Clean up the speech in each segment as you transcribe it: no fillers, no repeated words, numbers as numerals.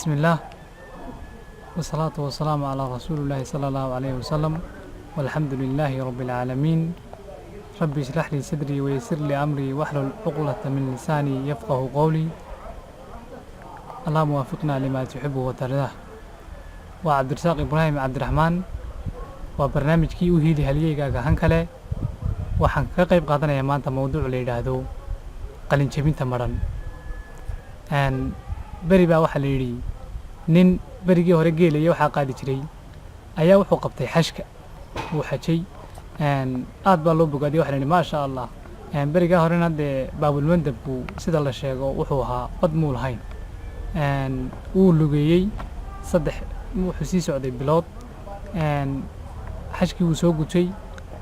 بسم الله والصلاة والسلام على رسول الله صلى الله عليه وسلم والحمد لله رب العالمين ربي اشرح لي صدري ويسر لي أمري واحلل عقدة من لساني يفقه قولي اللهم وفقنا لما تحبه وترضاه وعبد الرزاق إبراهيم عبد الرحمن وبرنامج كي أهيدي هليجا هنكله waxaan ka qayb qaadanayaa maanta mowduuc la yiraahdo qalin jabinta maran beri baa waxa la yiri nin berigii hore geelaya waxa qaadi jiray ayaa wuxuu qabtay xashka uu xajay aad baa loo bogaadiyay waxa la yiri ma sha Allah beriga horena de baabul mandab sida la sheego wuxuu ahaa qad muul hayn uu lugeeyay saddex wuxuu sii socday bilood xashkii uu soo gutay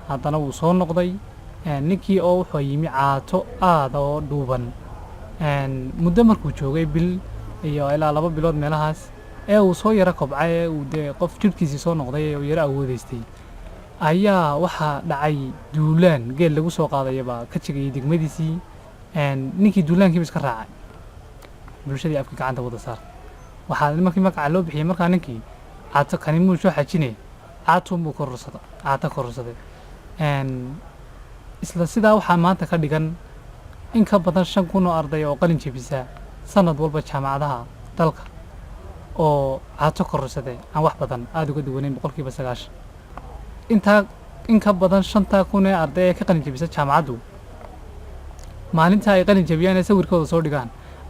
haddana wuu soo noqday ninkii oo wuxuu yimi caato aad oo dhuuban muddo markuu joogay bil iyo ilaa 2 bilood meelahaas uu soo yara kobcay uu de qof jirkiisa soo noqday oo yara awoodeystay ayaa waxa dhacay duulaan geel lagu soo qaadayba ka jigay degmadiisii ninkii duulaankii iska raacay bulshadii afka gacanta wada saar waxa markii magaca loo bixiyay markaa ninkii caato kanimuu soo xajinay caato muu kororsaday isla sidaa waxaa maanta ka dhigan in ka badan 5,000 oo arday oo qalin jabisa sanad walba jaamacadaha dalka oo caato kororsaday aan wax badan aad uga duwaneyn 90% in ka badan 5,000 ee arday ee ka qalin jabisa jaamacadu maalinta ay qalin jabiyaan ee sawirkooda soo dhigaan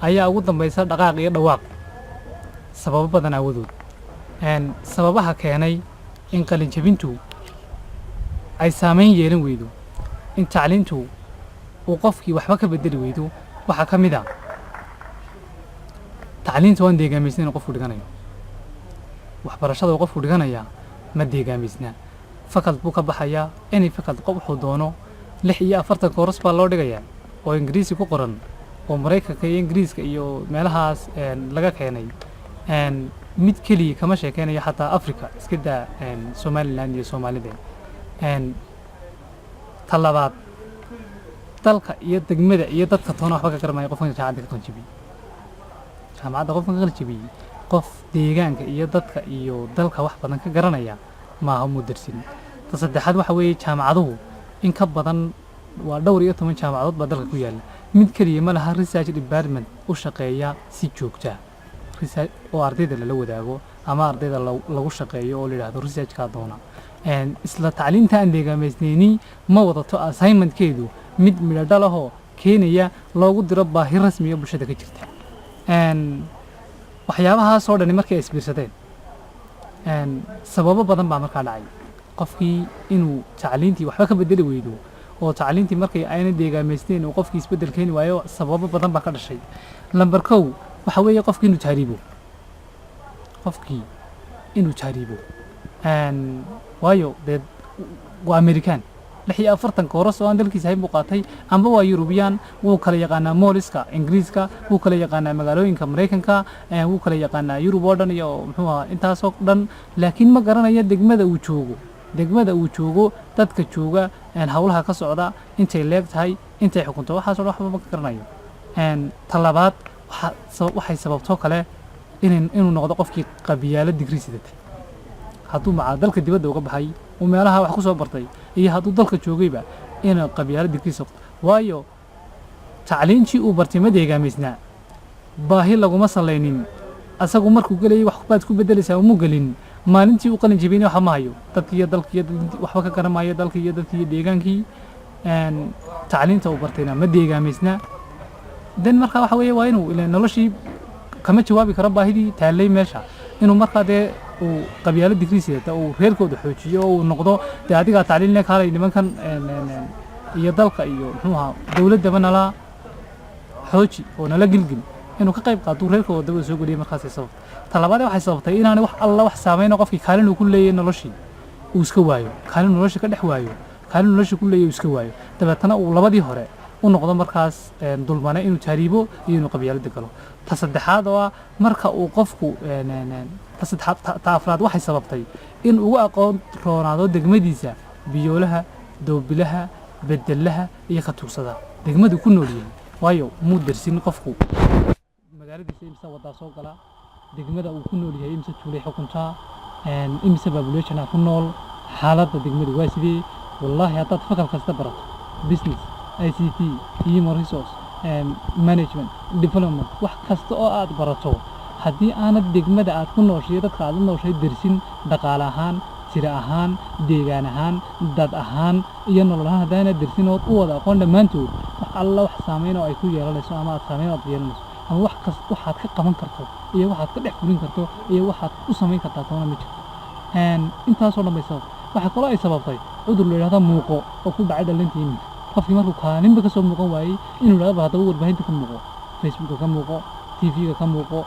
ayaa ugu dambaysa dhaqaaq iyo dhawaaq sababo badan awadood sababaha keenay in qalin jabintu ay saameyn yeelan weydo in tacliintu uu qofkii waxba ka bedeli weydo waxa ka mid ah tacliintu waan deegaamisnaa in qofku dhiganayo waxbarashada qofku dhiganaya ma deegaamisna fakad buu ka baxaya inay fakad qof wuxuu doono 6 iyo 40 kooras baa loo dhigayaa oo ingiriisi ku qoran oo Mareykanka iyo Ingiriiska iyo meelahaas laga keenay mid kaliya kama sheekeynayo xataa Afrika iska daa Somaliland iyo Soomaalida talabaad dalka iyo degmada iyo dadka toona waxba ka garmay qofka jaamacadda ka qalin jaamacadda qofka ka qalin qof deegaanka iyo dadka iyo dalka wax badan ka garanaya ma aha mudarsin saddexaad waxa weeye jaamacaduhu in ka badan waa dhowr iyo 10 jaamacadood baa dalka ku yaala mid kaliya ma laha research department u shaqeeya si joogta oo ardayda la wadaago ama ardayda lagu shaqeeyo oo la yiraahdo research ka doona isla tacliinta aan deegaamaysnayni ma wadato assignment-keedu mid midho dhalaho keenaya loogu diro baahi rasmi ah bulshada ka jirta waxyaabahaas oo dhan markay isbiirsadeen sababo badan baa markaa dhacay qofkii inuu tacliintii waxba ka bedeli weydo oo tacliintii markay ayna deegaamaysnayn oo qofkii isbedel keeni waayo sababo badan baa ka dhashay number 1 waxa weeye qofkii inuu taariibo waayo de waa American 46 kooras oo aan dalkiisa hay muuqatay amba waa European wuu kala yaqaanaa Mooliska Ingiriiska wuu kala yaqaanaa magaalooyinka Mareykanka wuu kala yaqaanaa Europe oo dhan iyo muxuu ahaa intaas oo dhan laakiin ma garanayo degmada uu joogo dadka jooga hawlaha ka socda intay leegtahay intay xukunto waxaas oo waxba ma garanayo talabaad waxay sababtoo kale inuu noqdo qofkii qabiyaalo digri sidatay hadduu macaa dalka dibadda uga baxay oo meelaha wax ku soo bartay iyo hadduu dalka joogayba inuu qabiyaalo digri sabto waayo tacliintii uu bartay ma deegaamaysnaa baahi laguma salaynin asagu markuu galay wax baad ku bedelaysaa uma galin maalintii uu qalin jabinay waxa ma hayo dadkii waxba ka garanayo dalkii iyo dadkii deegaankii tacliinta uu bartayna ma deegaamaysnaa dan marka waxa weeye waa inuu ilaa noloshii kama jawaabi karo baahidii taalay meesha inuu markaa de uu qabiyaalo digri sidata uu reerkooda xoojiyo oo uu noqdo de adiga tacliin leh kaalay nimankan iyo dalka iyo muxuu ahaa dawladda nala xooji oo nala gilgil inuu ka qayb qaato reerkooda dawladda soo geliyo markaas sabab talabaad waxay sababtay inaan wax alla wax saameyn qofkii kaalin uu ku leeyahay noloshii uu iska waayo kaalin noloshii ka dhex waayo kaalin noloshii ku leeyahay uu iska waayo dabeetana uu labadii hore u noqdo markaas dulmane inuu taariibo iyo inuu qabyaalada galo ta saddexaad oo marka uu qofku ta afraad waxay sababtay in uu aqoon roonaado degmadiisa biyoolaha doobilaha bedelaha iyo ka tuursada degmadu ku nool yahay waayo muu darsin qofku magaaladiisa imsa wada soo gala degmada uu ku nool yahay imse tuulay xukuntaa imse population ku nool xaaladda degmadu waa sidee wallahi haddaad fakal kasta barato business ICT human resource management development wax kasta oo aad barato haddii aanad degmada aad ku nooshay dadka aad la nooshay dersin dhaqaale ahaan tiro ahaan deegaan ahaan dad ahaan iyo nolol ahaan haddaanad dersin ood u wada aqoon dhammaantood wax alla wax saameyn oo ay ku yeelanayso ama aad saameyn aad yeelanayso ama wax kasta waxaad ka qaban karto iyo waxaad ka dhex fulin karto iyo waxaad u samayn kartaa toona ma jirto intaasoo dhan bay sabab waxaa kaloo ay sababtay cudur la yidhahda muuqo oo ku dhacay dhalintii iminka qofkii markuu kaalinba ka soo muuqan waayey inuu yidhahdo haddaba warbaahinta ka muuqo facebooka ka muuqo tvga ka muuqo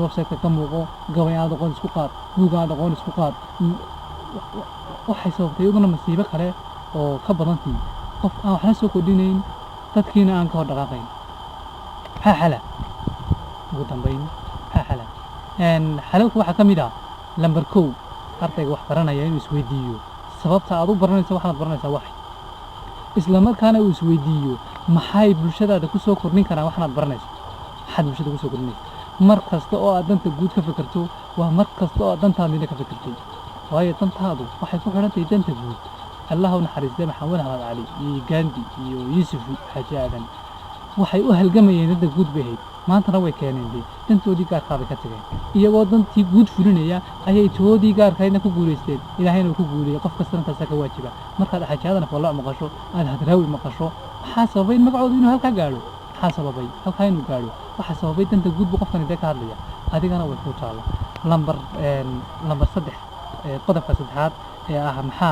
websiteka ka muuqo gabay aad aqoon isku qaad buug aad aqoon isku qaad waxay sababtay iyaduna masiibo kale oo ka badantii qof aan waxna soo kordhinayn dadkiina aan ka hor dhaqaaqayn maxaa xala ugu dambayn maxaa xala xalalka waxaa ka mid ah lambar 1 ardayga wax baranaya inuu isweydiiyo sababta aad u baranayso waxaad baranaysaa waxay isla markaana uu isweydiiyo maxay bulshadaada ku soo kordhin karaan waxaad baranayso maxaad bulshada ku soo kordhinaysaa mar kasta oo aad danta guud ka fikirto waa mar kasta oo aad dantaadina ka fikirtay waayo dantaadu waxay ku xidhan tahay danta guud allah u naxariistay maxamed axmed cali iyo gandhi iyo yuusuf xaaji aadan waxay u halgamayeen danta guud bay ahayd maantana way keeneen dantoodii gaarkaabay ka tageen iyagoo dantii guud fulinaya ayay toodii gaarkaydna ku guulaysteen ilaahayna uu ku guuleeyey qof kastana taasaa ka waajiba markaad xaajaadana fallooc maqasho aad hadraawi maqasho maxaa sababay in magacooda inuu halkaa gaadho maxaa sababay halkaa inuu gaadho waxaa sababay danta guud buu qofkan intee ka hadlaya adigana way kuu taalla lambar 3 qodobka 3 ee ah maxaa